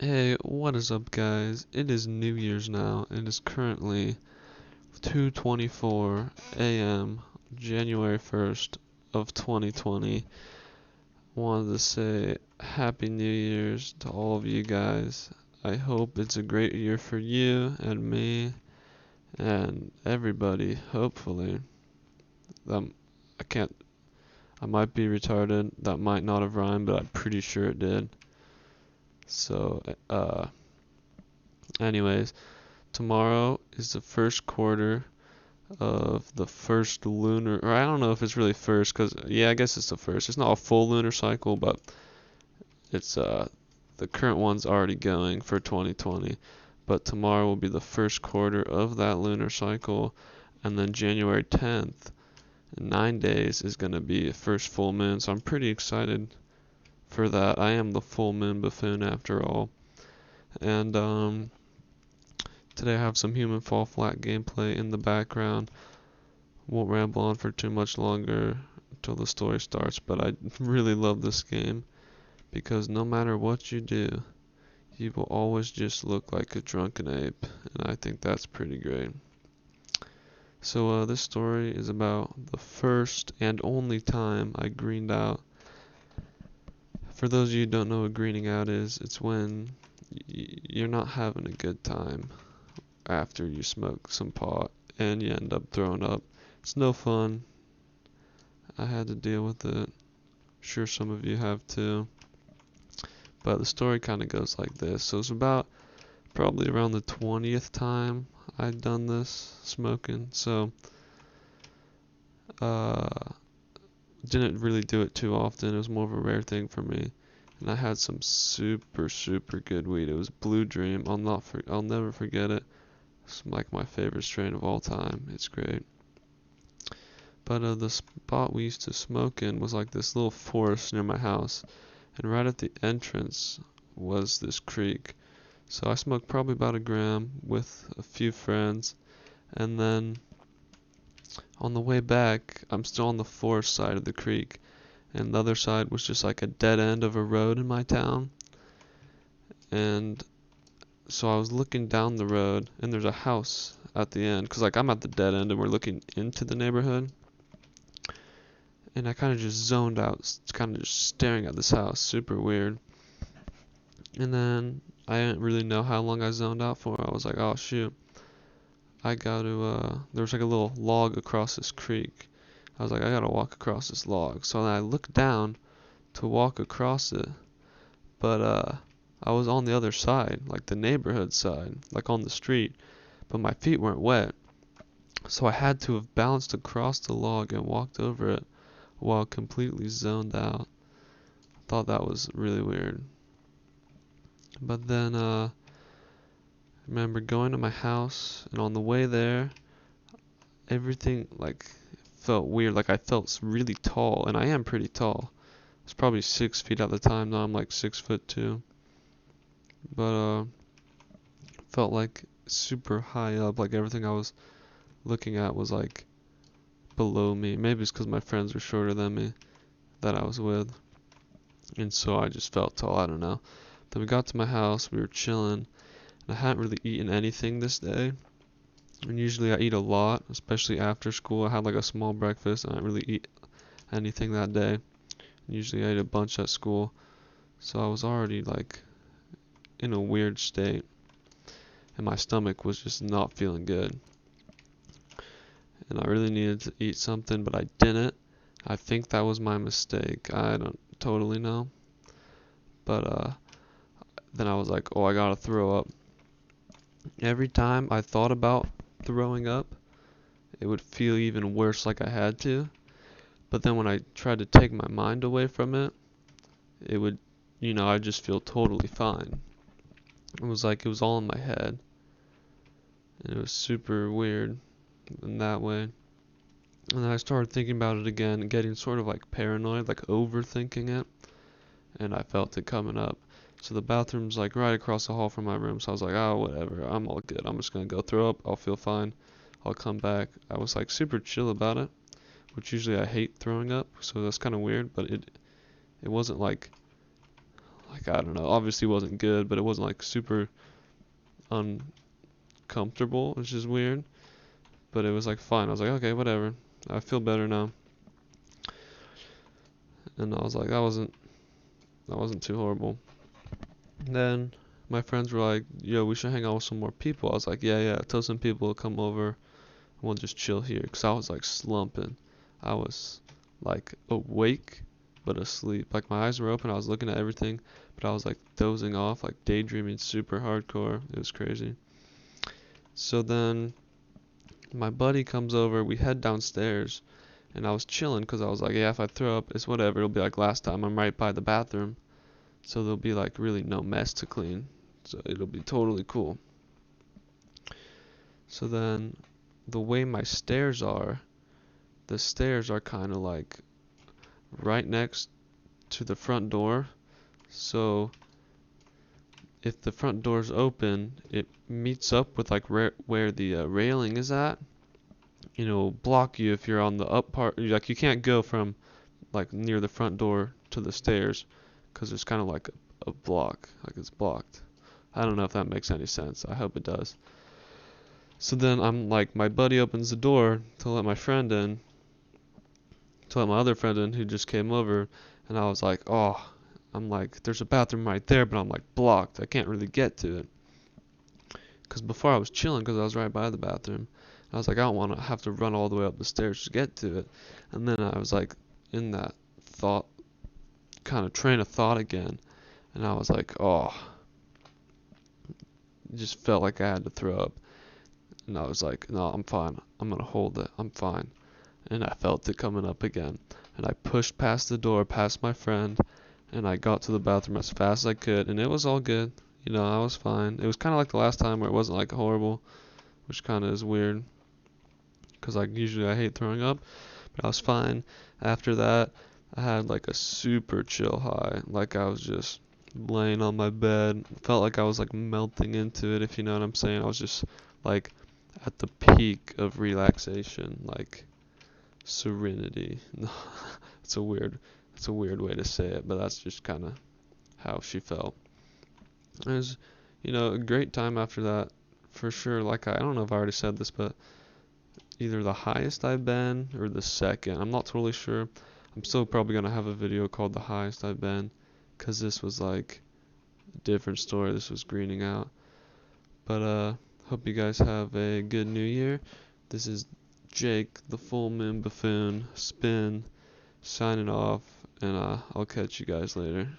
Hey, what is up, guys? It is New Year's now. It is currently 2:24 a.m., January 1st of 2020. Wanted to say Happy New Year's to all of you guys. I hope it's a great year for you and me and everybody, hopefully. Um, I can't, I might be retarded. That might not have rhymed, but I'm pretty sure it did. So, anyways, tomorrow is the first quarter of the first lunar, or I don't know if it's really first, cause yeah, I guess it's the first. It's not a full lunar cycle, but it's the current one's already going for 2020. But tomorrow will be the first quarter of that lunar cycle, and then January 10th, in 9 days, is gonna be a first full moon. So I'm pretty excited for that. I am the full moon buffoon after all, and today I have some Human Fall Flat gameplay in the background. Won't ramble on for too much longer until the story starts, but I really love this game because no matter what you do, you will always just look like a drunken ape, and I think that's pretty great. So this story is about the first and only time I greened out. For those of you who don't know what greening out is, it's when you're not having a good time after you smoke some pot and you end up throwing up. It's no fun. I had to deal with it. Sure some of you have too. But the story kind of goes like this. So it's about probably around the 20th time I'd done this smoking. So uh didn't really do it too often. It was more of a rare thing for me. And I had some super good weed. It was Blue Dream. I'll never forget it. It's like my favorite strain of all time. It's great. But the spot we used to smoke in was like this little forest near my house, and right at the entrance was this creek. So I smoked probably about a gram with a few friends, and then on the way back, I'm still on the forest side of the creek, and the other side was just like a dead end of a road in my town. And so I was looking down the road, and there's a house at the end, 'cause like I'm at the dead end and we're looking into the neighborhood. And I kind of just zoned out, kind of just staring at this house, super weird. And then I didn't really know how long I zoned out for. I was like, oh shoot, I gotta, there was like a little log across this creek. I was like, I gotta walk across this log. So then I looked down to walk across it, but I was on the other side, like the neighborhood side, like on the street, but my feet weren't wet. So I had to have bounced across the log and walked over it while completely zoned out. Thought that was really weird. But then I remember going to my house, and on the way there, everything like felt weird. Like I felt really tall, and I am pretty tall. I was probably 6 feet at the time. Now I'm like 6'2". But felt like super high up. Like everything I was looking at was like below me. Maybe it's because my friends were shorter than me that I was with, and so I just felt tall. I don't know. Then we got to my house. We were chilling. I hadn't really eaten anything this day, and usually I eat a lot, especially after school. I had like a small breakfast, and I didn't really eat anything that day. Usually I ate a bunch at school, so I was already like in a weird state, and my stomach was just not feeling good. And I really needed to eat something, but I didn't. I think that was my mistake. I don't totally know. But then I was like, oh, I gotta throw up. Every time I thought about throwing up, it would feel even worse like I had to. But then when I tried to take my mind away from it, it would, I'd just feel totally fine. It was like it was all in my head. And it was super weird in that way. And then I started thinking about it again, getting sort of like paranoid, like overthinking it. And I felt it coming up. So the bathroom's like right across the hall from my room. So I was like, oh, whatever. I'm all good. I'm just going to go throw up. I'll feel fine. I'll come back. I was like super chill about it, which usually I hate throwing up. So that's kind of weird. But it wasn't like like, I don't know, obviously wasn't good, but it wasn't like super uncomfortable, which is weird. But it was like fine. I was like, okay, whatever. I feel better now. And I was like, that wasn't too horrible. Then my friends were like, yo, we should hang out with some more people. I was like, yeah, tell some people to come over and we'll just chill here. 'Cause I was like slumping. I was like awake but asleep. Like my eyes were open. I was looking at everything, but I was like dozing off, like daydreaming super hardcore. It was crazy. So then my buddy comes over. We head downstairs, and I was chilling because I was like, yeah, if I throw up, it's whatever. It'll be like last time. I'm right by the bathroom, so there'll be like really no mess to clean. So it'll be totally cool. So then the way my stairs are, the stairs are kind of like right next to the front door. So if the front door's open, it meets up with like where the railing is at. You know, block you if you're on the up part. Like you can't go from like near the front door to the stairs because there's kind of like a block, like it's blocked. I don't know if that makes any sense. I hope it does. So then I'm like, my buddy opens the door to let my friend in, to let my other friend in who just came over, and I was like, oh, I'm like, there's a bathroom right there, but I'm like blocked. I can't really get to it. Because before I was chilling because I was right by the bathroom. I was like, I don't want to have to run all the way up the stairs to get to it. And then I was like in that thought, kind of train of thought again. And I was like, oh, it just felt like I had to throw up. And I was like, no, I'm fine. I'm going to hold it. I'm fine. And I felt it coming up again. And I pushed past the door, past my friend, and I got to the bathroom as fast as I could. And it was all good. You know, I was fine. It was kind of like the last time where it wasn't like horrible, which kind of is weird. Because like usually I hate throwing up. But I was fine. After that, I had like a super chill high. Like I was just laying on my bed. Felt like I was like melting into it, if you know what I'm saying. I was just like at the peak of relaxation, like serenity. it's a weird it's a weird way to say it, but that's just kind of how she felt. It was, a great time after that, for sure. Like I don't know if I already said this, but either the highest I've been or the second. I'm not totally sure. I'm still probably gonna have a video called the highest I've been, 'cause this was like a different story. This was greening out. But hope you guys have a good new year. This is Jake, the full moon buffoon, spin, signing off, and I'll catch you guys later.